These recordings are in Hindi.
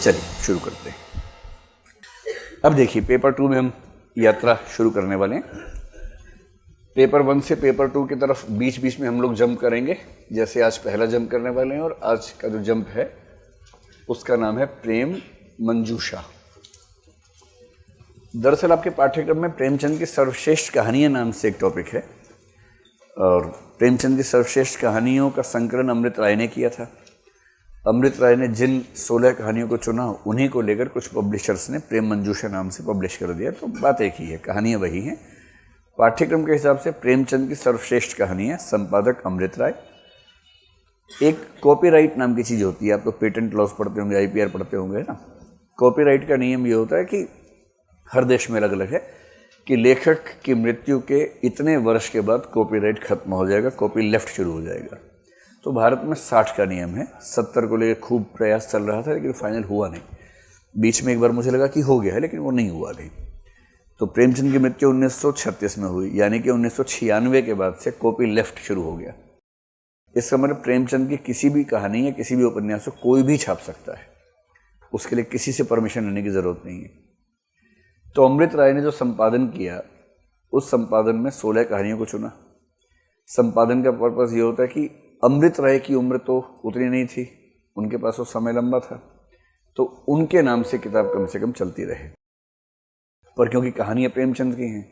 चलिए शुरू करते हैं। अब देखिए पेपर 2 में हम यात्रा शुरू करने वाले हैं। पेपर 1 से पेपर 2 की तरफ बीच बीच में हम लोग जंप करेंगे। जैसे आज पहला जंप करने वाले हैं और आज का जो जंप है उसका नाम है प्रेम मंजूषा। दरअसल आपके पाठ्यक्रम में प्रेमचंद की सर्वश्रेष्ठ कहानियां नाम से एक टॉपिक है और प्रेमचंद की सर्वश्रेष्ठ कहानियों का संकलन अमृत राय ने किया था। अमृत राय ने जिन 16 कहानियों को चुना उन्हीं को लेकर कुछ पब्लिशर्स ने प्रेम मंजूषा नाम से पब्लिश कर दिया। तो बात एक ही है, कहानियाँ वही हैं। पाठ्यक्रम के हिसाब से प्रेमचंद की सर्वश्रेष्ठ कहानियाँ, संपादक अमृत राय। एक कॉपीराइट नाम की चीज़ होती है, आप तो पेटेंट लॉज पढ़ते होंगे, IPR पढ़ते होंगे, है ना। कॉपीराइट का नियम ये होता है कि हर देश में अलग अलग है कि लेखक की मृत्यु के इतने वर्ष के बाद कॉपीराइट खत्म हो जाएगा, कॉपी लेफ्ट शुरू हो जाएगा। तो भारत में 60 का नियम है। 70 को लेकर खूब प्रयास चल रहा था लेकिन फाइनल हुआ नहीं। बीच में एक बार मुझे लगा कि हो गया है लेकिन वो नहीं हुआ नहीं। तो प्रेमचंद की मृत्यु 1936 में हुई, यानी कि 1996 के बाद से कॉपी लेफ्ट शुरू हो गया। इसका मतलब प्रेमचंद की किसी भी कहानी या किसी भी उपन्यास को कोई भी छाप सकता है, उसके लिए किसी से परमिशन लेने की ज़रूरत नहीं है। तो अमृत राय ने जो संपादन किया उस संपादन में 16 कहानियों को चुना। संपादन का पर्पज़ ये होता है कि अमृत राय की उम्र तो उतनी नहीं थी, उनके पास वो समय लंबा था, तो उनके नाम से किताब कम से कम चलती रहे। पर क्योंकि कहानियाँ प्रेमचंद की हैं,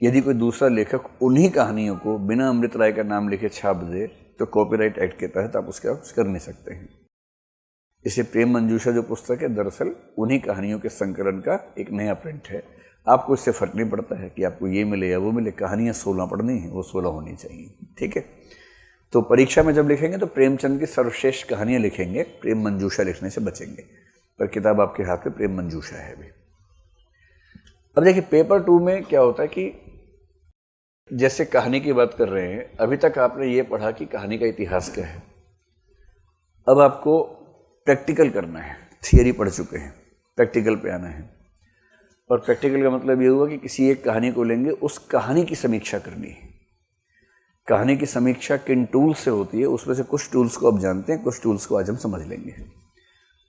यदि कोई दूसरा लेखक उन्हीं कहानियों को बिना अमृत राय का नाम लिखे छाप दे तो कॉपीराइट एक्ट के तहत आप उसका कुछ कर नहीं सकते हैं। इसे प्रेम मंजूषा जो पुस्तक है दरअसल उन्हीं कहानियों के संकलन का एक नया प्रिंट है। आपको इससे फर्क नहीं पड़ता है कि आपको ये मिले या वो मिले, कहानियाँ 16 पढ़नी है, वो 16 होनी चाहिए, ठीक है। तो परीक्षा में जब लिखेंगे तो प्रेमचंद की सर्वश्रेष्ठ कहानियां लिखेंगे, प्रेम मंजूषा लिखने से बचेंगे। पर किताब आपके हाथ में प्रेम मंजूषा है अभी। अब देखिए पेपर 2 में क्या होता है कि जैसे कहानी की बात कर रहे हैं, अभी तक आपने ये पढ़ा कि कहानी का इतिहास क्या है। अब आपको प्रैक्टिकल करना है। थियरी पढ़ चुके हैं, प्रैक्टिकल पे आना है। और प्रैक्टिकल का मतलब ये हुआ कि किसी एक कहानी को लेंगे, उस कहानी की समीक्षा करनी है। कहानी की समीक्षा किन टूल्स से होती है उसमें से कुछ टूल्स को आप जानते हैं, कुछ टूल्स को आज हम समझ लेंगे।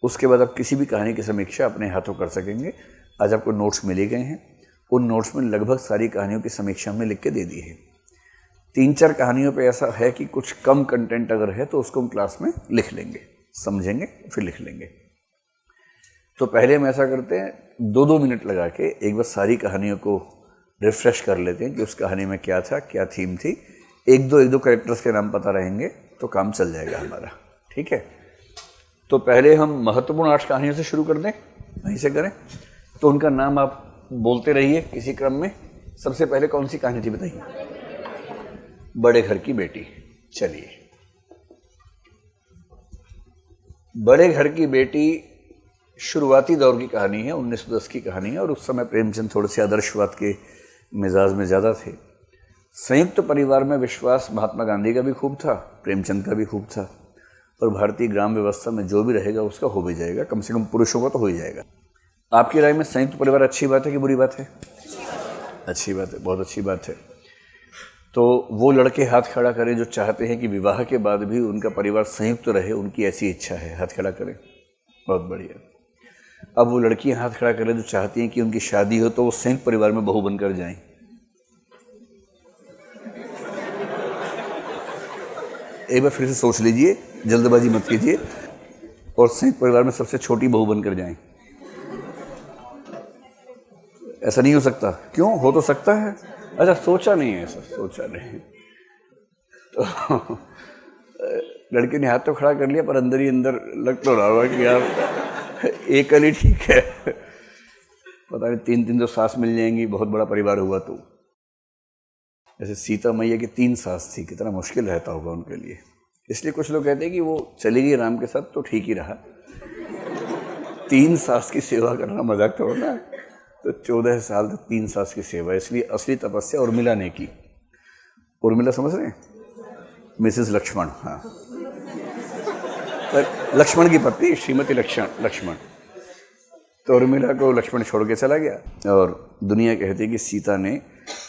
उसके बाद आप किसी भी कहानी की समीक्षा अपने हाथों कर सकेंगे। आज आपको नोट्स मिले गए हैं, उन नोट्स में लगभग सारी कहानियों की समीक्षा हमने लिख के दे दी है। 3-4 कहानियों पे ऐसा है कि कुछ कम कंटेंट अगर है तो उसको हम क्लास में लिख लेंगे, समझेंगे, फिर लिख लेंगे। तो पहले हम ऐसा करते हैं, 2-2 मिनट लगा के एक बार सारी कहानियों को रिफ्रेश कर लेते हैं कि उस कहानी में क्या था, क्या थीम थी। एक दो कैरेक्टर्स के नाम पता रहेंगे तो काम चल जाएगा हमारा, ठीक है। तो पहले हम महत्वपूर्ण 8 कहानियों से शुरू कर दें, वहीं से करें। तो उनका नाम आप बोलते रहिए किसी क्रम में। सबसे पहले कौन सी कहानी थी बताइए? बड़े घर की बेटी। चलिए, बड़े घर की बेटी शुरुआती दौर की कहानी है, 1910 की कहानी है। और उस समय प्रेमचंद थोड़े से आदर्शवाद के मिजाज में ज़्यादा थे। संयुक्त परिवार में विश्वास महात्मा गांधी का भी खूब था, प्रेमचंद का भी खूब था। और भारतीय ग्राम व्यवस्था में जो भी रहेगा उसका हो भी जाएगा, कम से कम पुरुषों का तो हो ही जाएगा। आपकी राय में संयुक्त परिवार अच्छी बात है कि बुरी बात है? अच्छी बात है, बहुत अच्छी बात है। तो वो लड़के हाथ खड़ा करें जो चाहते हैं कि विवाह के बाद भी उनका परिवार संयुक्त रहे, उनकी ऐसी इच्छा है, हाथ खड़ा करें। बहुत बढ़िया। अब वो लड़कियां हाथ खड़ा करें जो चाहती हैं कि उनकी शादी हो तो वो संयुक्त परिवार में बहू बनकर जाएं। एक बार फिर से सोच लीजिए, जल्दबाजी मत कीजिए, और संयुक्त परिवार में सबसे छोटी बहू बनकर जाएं। ऐसा नहीं हो सकता। क्यों? हो तो सकता है। अच्छा, सोचा नहीं है ऐसा, सोचा नहीं। तो लड़के ने हाथ तो खड़ा कर लिया, पर अंदर ही अंदर लग तो रहा होगा कि यार एक कल ही ठीक है, पता नहीं 3-3 तो सास मिल जाएंगी, बहुत बड़ा परिवार हुआ तो। जैसे सीता मैया की 3 सास थी, कितना मुश्किल रहता होगा उनके लिए। इसलिए कुछ लोग कहते हैं कि वो चली गई राम के साथ तो ठीक ही रहा। 3 सास की सेवा करना मजाक तो होना है। तो 14 साल तक 3 सास की सेवा, इसलिए असली तपस्या उर्मिला ने की। उर्मिला समझ रहे हैं? मिसेस लक्ष्मण, हाँ, पर लक्ष्मण की पत्नी श्रीमती लक्ष्मण। तो उर्मिला को लक्ष्मण छोड़ के चला गया, और दुनिया कहती है कि सीता ने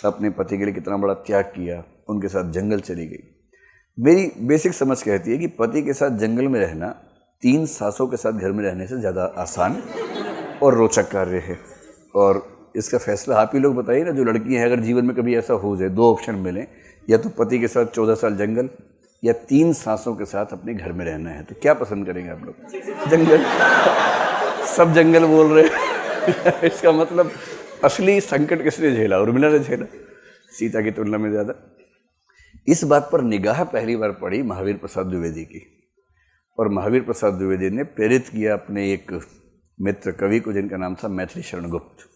अपने पति के लिए कितना बड़ा त्याग किया, उनके साथ जंगल चली गई। मेरी बेसिक समझ कहती है कि पति के साथ जंगल में रहना 3 सासों के साथ घर में रहने से ज़्यादा आसान और रोचक कार्य है। और इसका फैसला आप ही लोग बताइए ना, जो लड़की हैं, अगर जीवन में कभी ऐसा हो जाए, 2 ऑप्शन मिलें, या तो पति के साथ 14 साल जंगल, या 3 सासों के साथ अपने घर में रहना है, तो क्या पसंद करेंगे आप लोग? जंगल। सब जंगल बोल रहे हैं। इसका मतलब असली संकट किसने झेला? उर्मिला ने झेला, सीता की तुलना में ज़्यादा। इस बात पर निगाह पहली बार पड़ी महावीर प्रसाद द्विवेदी की, और महावीर प्रसाद द्विवेदी ने प्रेरित किया अपने एक मित्र कवि को, जिनका नाम था मैथिली शरण गुप्त।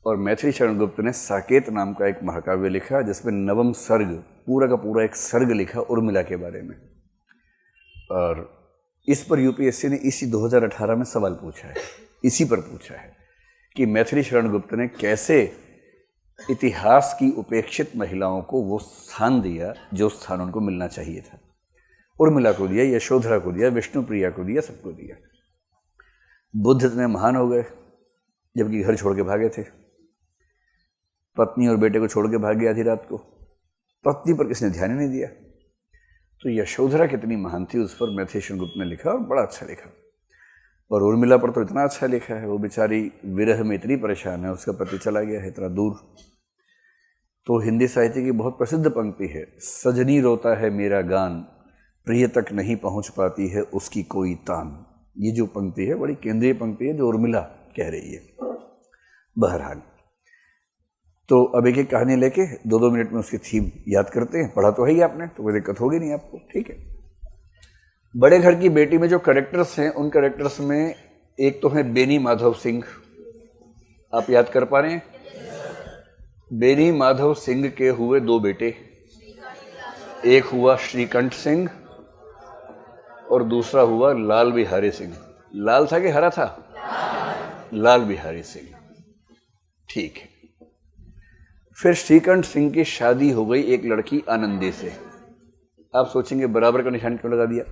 और मैथिली शरण गुप्त ने साकेत नाम का एक महाकाव्य लिखा, जिसमें 9वां सर्ग, पूरा का पूरा एक सर्ग लिखा उर्मिला के बारे में। और इस पर यूपीएससी ने इसी 2018 में सवाल पूछा है, इसी पर पूछा है कि मैथिली शरण गुप्त ने कैसे इतिहास की उपेक्षित महिलाओं को वो स्थान दिया जो स्थान उनको मिलना चाहिए था। उर्मिला को दिया, यशोधरा को दिया, विष्णुप्रिया को दिया, सबको दिया। बुद्ध इतने महान हो गए जबकि घर छोड़ के भागे थे, पत्नी और बेटे को छोड़ के भाग गया आधी रात को, पत्नी पर किसने ध्यान ही नहीं दिया। तो यशोधरा कितनी महान थी, उस पर मैथिली शरण गुप्त ने लिखा, और बड़ा अच्छा लिखा। और उर्मिला पर तो इतना अच्छा लिखा है, वो बेचारी विरह में इतनी परेशान है, उसका पति चला गया है इतना दूर। तो हिंदी साहित्य की बहुत प्रसिद्ध पंक्ति है, सजनी रोता है मेरा गान, प्रिय तक नहीं पहुंच पाती है उसकी कोई तान। ये जो पंक्ति है बड़ी केंद्रीय पंक्ति है, जो उर्मिला कह रही है। बहरहाल, तो अब एक एक कहानी लेके 2-2 मिनट में उसकी थीम याद करते हैं। पढ़ा तो है ही आपने, तो कोई दिक्कत होगी नहीं आपको, ठीक है। बड़े घर की बेटी में जो कैरेक्टर्स हैं, उन कैरेक्टर्स में एक तो है बेनी माधव सिंह, आप याद कर पा रहे हैं? बेनी माधव सिंह के हुए 2 बेटे, एक हुआ श्रीकंठ सिंह और दूसरा हुआ लाल बिहारी सिंह। लाल था कि हरा था? लाल बिहारी सिंह, ठीक है। फिर श्रीकंठ सिंह की शादी हो गई एक लड़की आनंदी से। आप सोचेंगे बराबर का निशान क्यों लगा दिया?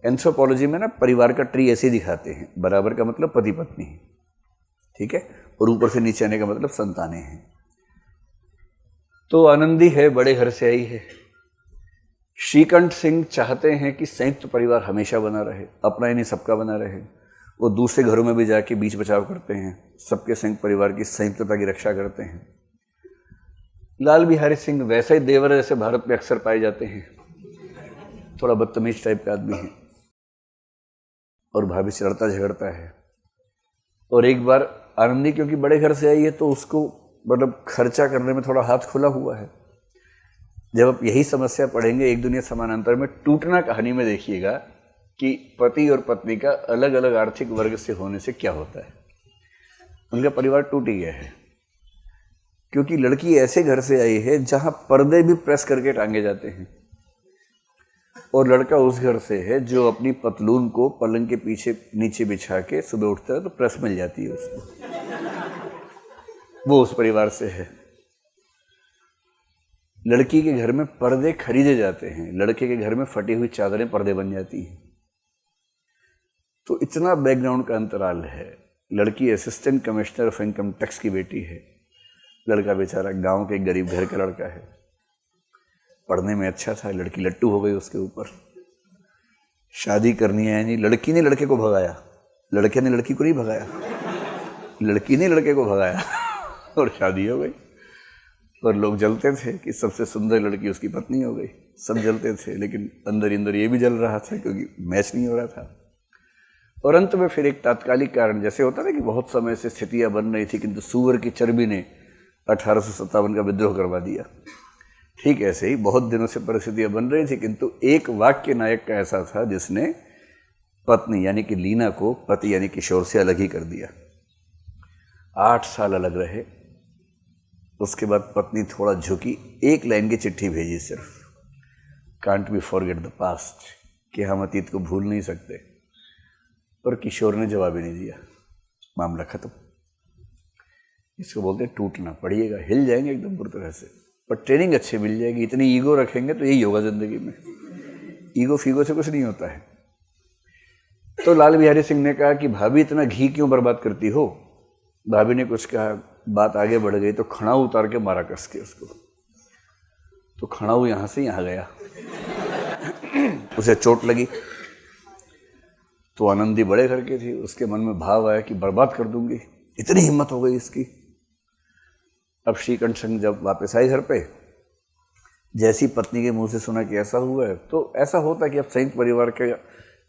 एंथ्रोपोलॉजी में ना परिवार का ट्री ऐसे दिखाते हैं, बराबर का मतलब पति पत्नी, ठीक है, और ऊपर से नीचे आने का मतलब संतानें हैं। तो आनंदी है, बड़े घर से आई है। श्रीकंठ सिंह चाहते हैं कि संयुक्त परिवार हमेशा बना रहे, अपना ही नहीं सबका बना रहे। वो दूसरे घरों में भी जाके बीच बचाव करते हैं, सबके संयुक्त परिवार की संयुक्तता की रक्षा करते हैं। लाल बिहारी सिंह वैसे ही देवर जैसे भारत में अक्सर पाए जाते हैं, थोड़ा बदतमीज टाइप का आदमी है, और भाभी से लड़ता झगड़ता है। और एक बार आनंदी क्योंकि बड़े घर से आई है, तो उसको मतलब खर्चा करने में थोड़ा हाथ खुला हुआ है। जब आप यही समस्या पढ़ेंगे एक दुनिया समानांतर में, टूटना कहानी में देखिएगा कि पति और पत्नी का अलग अलग आर्थिक वर्ग से होने से क्या होता है। उनका परिवार टूट ही गया है, क्योंकि लड़की ऐसे घर से आई है जहां पर्दे भी प्रेस करके टांगे जाते हैं, और लड़का उस घर से है जो अपनी पतलून को पलंग के पीछे नीचे बिछा के सुबह उठता है तो प्रेस मिल जाती है उसको। वो उस परिवार से है। लड़की के घर में पर्दे खरीदे जाते हैं, लड़के के घर में फटी हुई चादरें पर्दे बन जाती हैं। तो इतना बैकग्राउंड का अंतराल है। लड़की assistant commissioner of income tax की बेटी है, लड़का बेचारा गांव के गरीब घर का लड़का है। पढ़ने में अच्छा था, लड़की लट्टू हो गई उसके ऊपर। शादी करनी है यानी लड़की ने लड़के को भगाया, लड़के ने लड़की को नहीं भगाया, लड़की ने लड़के को भगाया और शादी हो गई। और लोग जलते थे कि सबसे सुंदर लड़की उसकी पत्नी हो गई, सब जलते थे, लेकिन अंदर ही अंदर ये भी जल रहा था क्योंकि मैच नहीं हो रहा था। और अंत में फिर एक तात्कालिक कारण, जैसे होता ना कि बहुत समय से स्थितियां बन रही थी किंतु सूअर की चर्बी ने 1857 का विद्रोह करवा दिया, ठीक ऐसे ही बहुत दिनों से परिस्थितियां बन रही थी किंतु एक वाक्य नायक का ऐसा था जिसने पत्नी यानी कि लीना को पति यानी किशोर से अलग ही कर दिया। 8 साल अलग रहे। उसके बाद पत्नी थोड़ा झुकी, एक लाइन की चिट्ठी भेजी सिर्फ, can't be forget the past, कि हम अतीत को भूल नहीं सकते। और किशोर ने जवाब ही नहीं दिया, मामला खत्म। इसको बोलते हैं टूटना। पढ़िएगा, हिल जाएंगे एकदम पूरी तरह से, पर ट्रेनिंग अच्छी मिल जाएगी। इतनी ईगो रखेंगे तो यही होगा जिंदगी में, ईगो फीगो से कुछ नहीं होता है। तो लाल बिहारी सिंह ने कहा कि भाभी इतना घी क्यों बर्बाद करती हो। भाभी ने कुछ कहा, बात आगे बढ़ गई तो खड़ाऊ उतार के मारा कस के उसको। तो खड़ाऊ यहां से यहां गया, उसे चोट लगी। तो आनंदी बड़े घर की थी, उसके मन में भाव आया कि बर्बाद कर दूंगी, इतनी हिम्मत हो गई इसकी। अब श्रीकंठ सिंह जब वापस आई घर पे, जैसी पत्नी के मुंह से सुना कि ऐसा हुआ है, तो ऐसा होता है कि अब संयुक्त परिवार के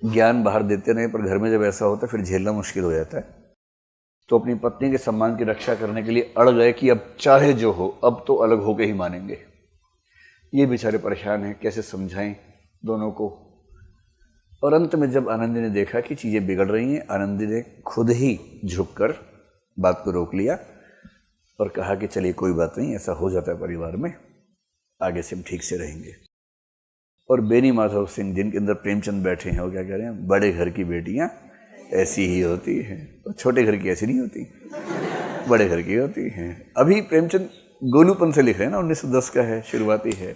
ज्ञान बाहर देते नहीं, पर घर में जब ऐसा होता है फिर झेलना मुश्किल हो जाता है। तो अपनी पत्नी के सम्मान की रक्षा करने के लिए अड़ गए कि अब चाहे जो हो, अब तो अलग होके ही मानेंगे। ये बेचारे परेशान हैं, कैसे समझाएं दोनों को। और अंत में जब आनंदी ने देखा कि चीज़ें बिगड़ रही हैं, आनंदी ने खुद ही झुककर बात को रोक लिया और कहा कि चलिए कोई बात नहीं, ऐसा हो जाता है परिवार में, आगे से हम ठीक से रहेंगे। और बेनी माधव सिंह, जिनके अंदर प्रेमचंद बैठे हैं, वो क्या कह रहे हैं, बड़े घर की बेटियां ऐसी ही होती हैं, तो छोटे घर की ऐसी नहीं होती, बड़े घर की होती हैं। अभी प्रेमचंद गोलूपन से लिख रहे हैं ना, 1910 का है, शुरुआती है।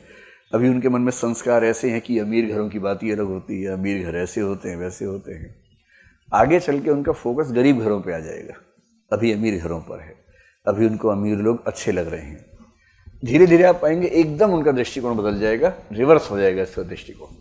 अभी उनके मन में संस्कार ऐसे हैं कि अमीर घरों की बात ही अलग होती है, अमीर घर ऐसे होते हैं वैसे होते हैं। आगे चल के उनका फोकस गरीब घरों पे आ जाएगा, अभी अमीर घरों पर है। अभी उनको अमीर लोग अच्छे लग रहे हैं। धीरे धीरे आप पाएंगे एकदम उनका दृष्टिकोण बदल जाएगा, रिवर्स हो जाएगा इसका दृष्टिकोण।